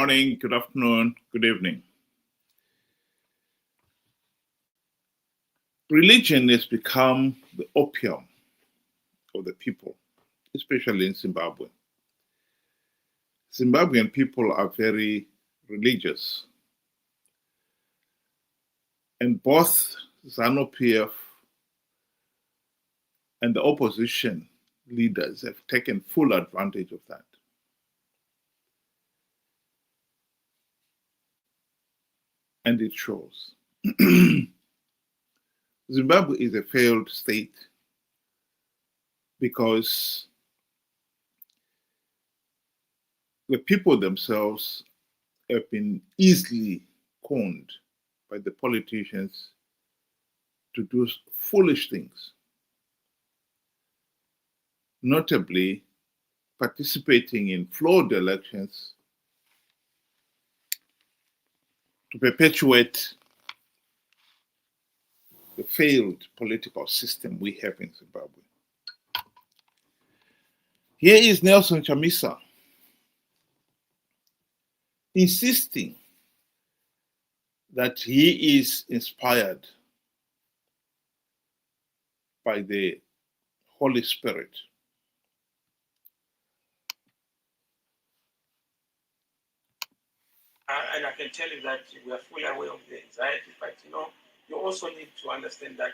morning, good afternoon, good evening. Religion has become the opium of the people, especially in Zimbabwe. Zimbabwean people are very religious. And both Zanu PF and the opposition leaders have taken full advantage of that. And it shows. Zimbabwe is a failed state because the people themselves have been easily conned by the politicians to do foolish things, notably participating in flawed elections to perpetuate the failed political system we have in Zimbabwe. Here is Nelson Chamisa insisting that he is inspired by the Holy Spirit. And I can tell you that we are fully aware of the anxiety, but you also need to understand that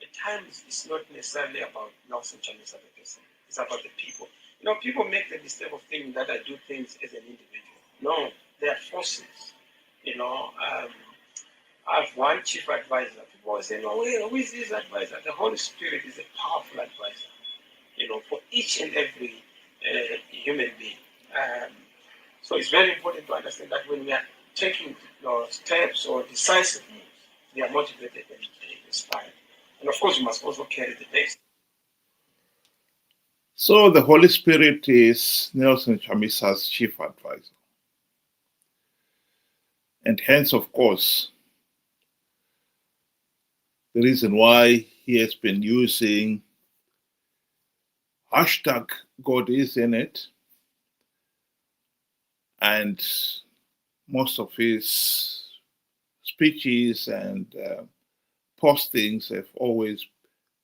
at times it's not necessarily about Nelson Chamisa the person. It's about the people. People make the mistake of thinking that I do things as an individual. No, they are forces. I have one chief advisor. People always say, no, who is this advisor? The Holy Spirit is a powerful advisor, for each and every human being. So it's very important to understand that when we are taking steps or decisive moves, we are motivated and inspired. And of course, we must also carry the best. So the Holy Spirit is Nelson Chamisa's chief advisor. And hence, of course, the reason why he has been using hashtag God is in it, and most of his speeches and postings have always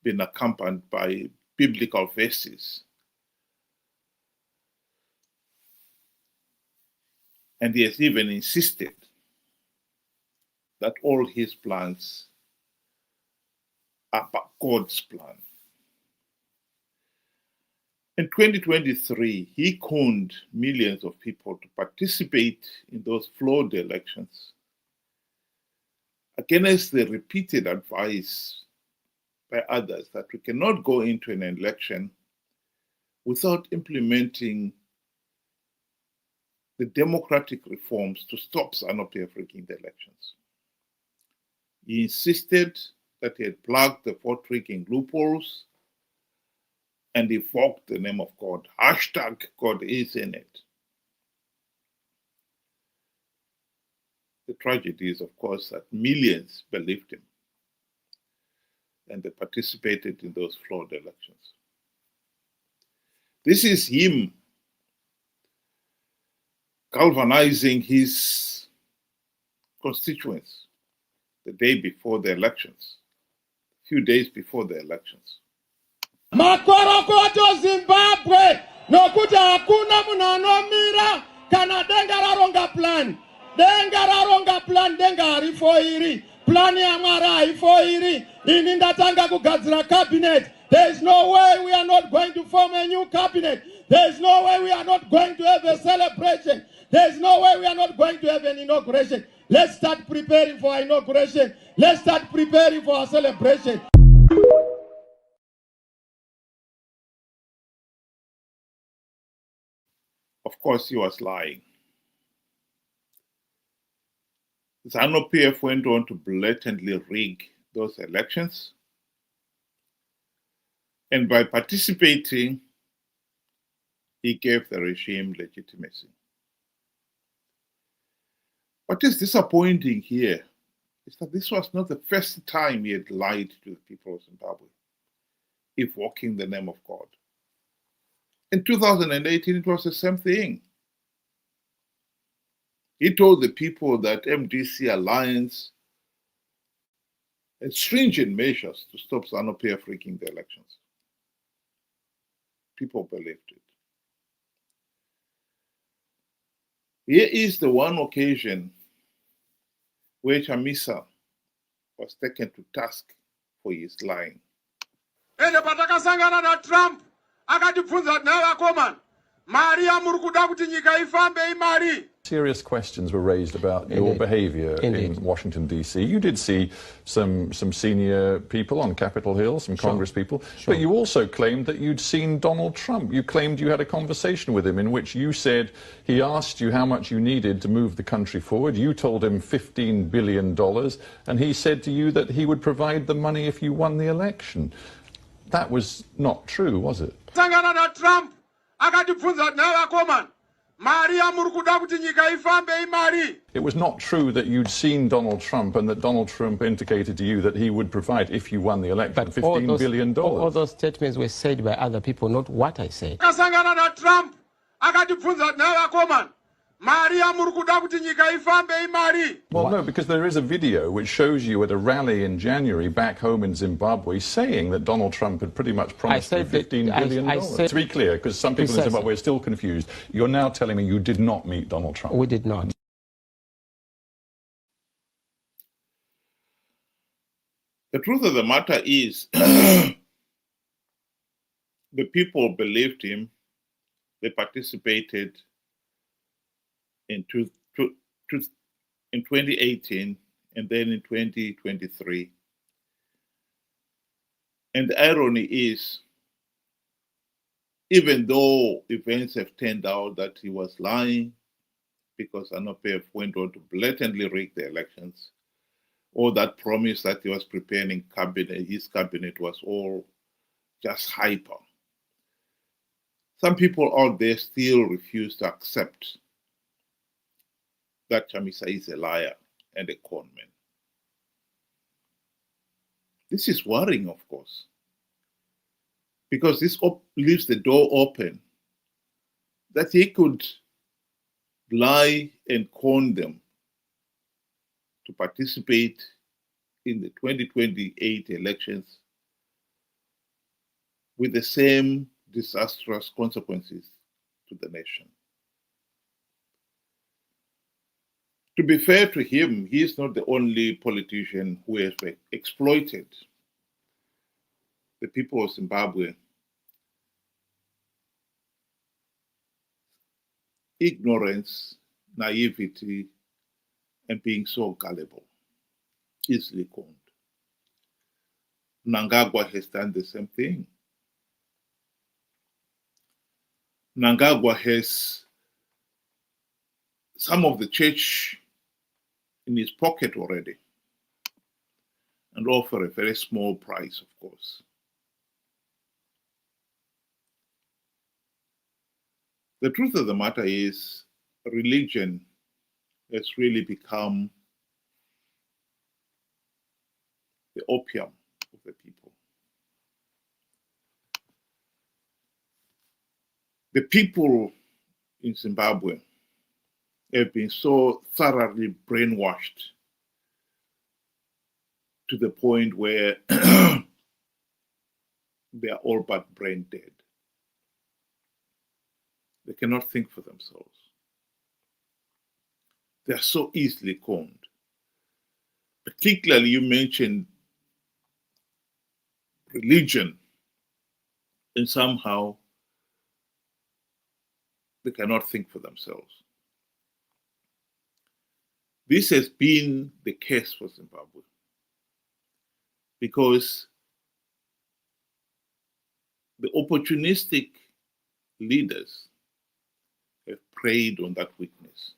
been accompanied by biblical verses. And he has even insisted that all his plans are God's plan. In 2023, he conned millions of people to participate in those flawed elections against the repeated advice by others that we cannot go into an election without implementing the democratic reforms to stop Zanu PF rigging the elections. He insisted that he had plugged the vote rigging loopholes and evoked the name of God. Hashtag God is in it. The tragedy is, of course, that millions believed him and they participated in those flawed elections. This is him galvanizing his constituents the day before the elections, a few days before the elections. Makorokoto Zimbabwe nokuti hakuna munhu anomira kana denga raronga plan. Denga raronga plan, denga harifoiri. Plan yaMwari haifoiri. Ini ndatanga kugadzira cabinet. There is no way we are not going to form a new cabinet. There is no way we are not going to have a celebration. There is no way we are not going to have an inauguration. Let's start preparing for our inauguration. Let's start preparing for our celebration. Of course, he was lying. Zanu PF went on to blatantly rig those elections. And by participating, he gave the regime legitimacy. What is disappointing here is that this was not the first time he had lied to the people of Zimbabwe, evoking the name of God. In 2018, it was the same thing. He told the people that MDC Alliance had stringent measures to stop Zanu PF rigging the elections. People believed it. Here is the one occasion where Chamisa was taken to task for his lying. Ende patakasangana na Trump akatibvunza navakomana mari yamuri kuda kuti nyika ifambe imari. Serious questions were raised about your behaviour in Washington, D.C. You did see some senior people on Capitol Hill, some Congress people, but you also claimed that you'd seen Donald Trump. You claimed you had a conversation with him in which you said he asked you how much you needed to move the country forward. You told him $15 billion, and he said to you that he would provide the money if you won the election. That was not true, was it? Sangana na Trump akatibvunza navakomana mari yamuri kuda kuti nyika ifambe imari. It was not true that you'd seen Donald Trump and that Donald Trump indicated to you that he would provide, if you won the election, $15 billion. All those statements were said by other people, not what I said. Akasangana na Trump akatibvunza navakomana mari yamuri kuda kuti nyika ifambe imari. Well, no, because there is a video which shows you at a rally in January back home in Zimbabwe saying that Donald Trump had pretty much promised you $15 billion. To be clear, because some people in Zimbabwe are still confused, you're now telling me you did not meet Donald Trump. We did not. The truth of the matter is, the people believed him, they participated in 2018 and then in 2023. And the irony is, even though events have turned out that he was lying because Zanu PF went on to blatantly rig the elections, or that promise that he was preparing cabinet, his cabinet was all just hyper. Some people out there still refuse to accept that Chamisa is a liar and a con man. This is worrying, of course, because this leaves the door open that he could lie and con them to participate in the 2028 elections with the same disastrous consequences to the nation. To be fair to him, he is not the only politician who has exploited the people of Zimbabwe. Ignorance, naivety, and being so gullible, easily conned. Mnangagwa has done the same thing. Mnangagwa has some of the church in his pocket already, and offer a very small price, of course. The truth of the matter is, religion has really become the opium of the people. The people in Zimbabwe have been so thoroughly brainwashed to the point where they are all but brain dead. They cannot think for themselves. They are so easily conned. Particularly, you mentioned religion, and somehow they cannot think for themselves. This has been the case for Zimbabwe because the opportunistic leaders have preyed on that weakness.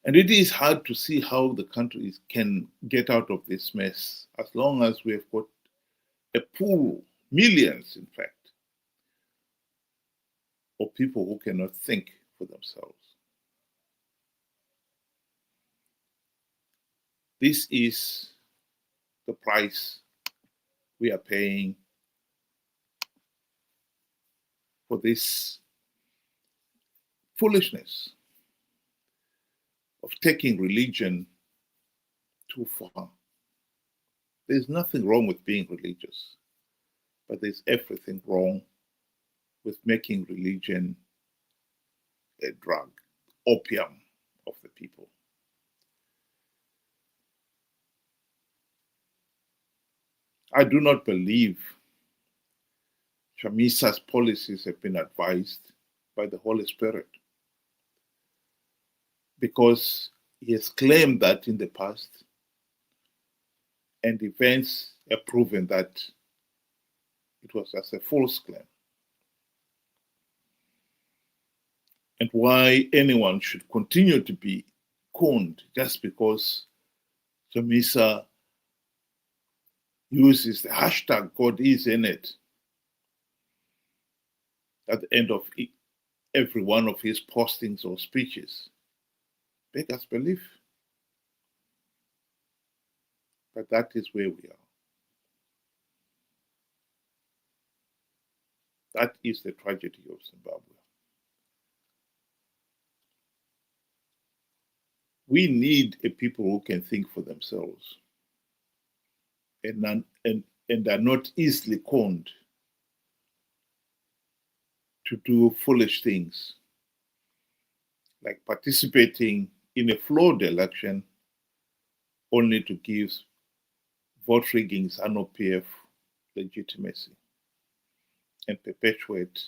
And it is hard to see how the country can get out of this mess as long as we have got a pool, millions in fact, of people who cannot think for themselves. This is the price we are paying for this foolishness. of taking religion too far. There's nothing wrong with being religious, but there's everything wrong with making religion a drug, opium of the people. I do not believe Chamisa's policies have been advised by the Holy Spirit, because he has claimed that in the past, and events have proven that it was just a false claim. And why anyone should continue to be conned just because Chamisa uses the hashtag God is in it at the end of every one of his postings or speeches, beggars belief. But that is where we are. That is the tragedy of Zimbabwe. We need a people who can think for themselves and are not easily conned to do foolish things, like participating in a flawed election only to give vote rigging Zanu PF legitimacy and perpetuate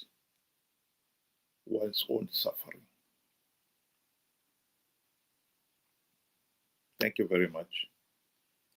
one's own suffering. Thank you very much.